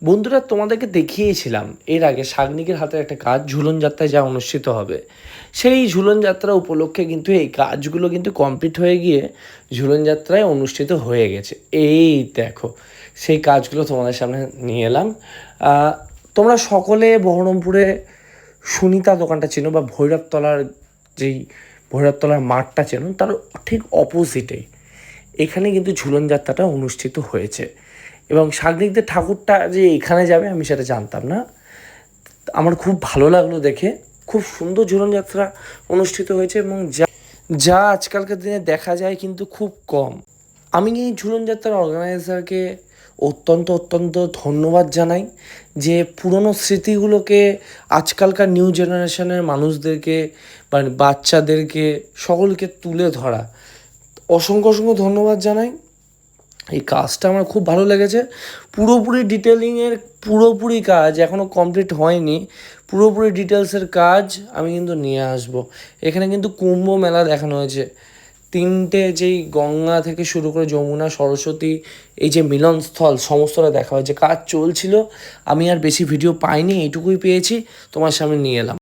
বন্ধুরা, তোমাদেরকে দেখিয়েছিলাম এর আগে শাগনিকের হাতের একটা কাজ ঝুলন যাত্রায় যা অনুষ্ঠিত হবে। সেই ঝুলন যাত্রা উপলক্ষে কিন্তু এই কাজগুলো কিন্তু কমপ্লিট হয়ে গিয়ে ঝুলন যাত্রায় অনুষ্ঠিত হয়ে গেছে। এই দেখো, সেই কাজগুলো তোমাদের সামনে নিয়ে এলাম। তোমরা সকলে বহরমপুরে সুনিতা দোকানটা চেনো, বা ভৈরবতলার যেই ভৈরবতলার মাঠটা চেনো, তার ঠিক অপোজিটে এখানে কিন্তু ঝুলন যাত্রাটা অনুষ্ঠিত হয়েছে। এবং শাগনিকদের ঠাকুরটা যে এখানে যাবে আমি সেটা জানতাম না। আমার খুব ভালো লাগলো দেখে। খুব সুন্দর ঝুলন যাত্রা অনুষ্ঠিত হয়েছে, এবং যা আজকালকার দিনে দেখা যায় কিন্তু খুব কম। আমি এই ঝুলন যাত্রার অর্গানাইজারকে অত্যন্ত ধন্যবাদ জানাই, যে পুরনো স্মৃতিগুলোকে আজকালকার নিউ জেনারেশনের মানুষদেরকে বা বাচ্চাদেরকে সকলকে তুলে ধরা। অসংখ্য ধন্যবাদ জানাই। এই কাজটা আমার খুব ভালো লেগেছে। পুরোপুরি ডিটেলিংয়ের পুরোপুরি কাজ এখনও কমপ্লিট হয়নি। পুরোপুরি ডিটেলসের কাজ আমি কিন্তু নিয়ে আসবো। এখানে কিন্তু কুম্ভ মেলা দেখানো হয়েছে। 3টে যেই গঙ্গা থেকে শুরু করে যমুনা, সরস্বতী, এই যে মিলনস্থল, সমস্তটা দেখা হয়েছে। কাজ চলছিল, আমি আর বেশি ভিডিও পাইনি, এইটুকুই পেয়েছি, তোমার সামনে নিয়ে এলাম।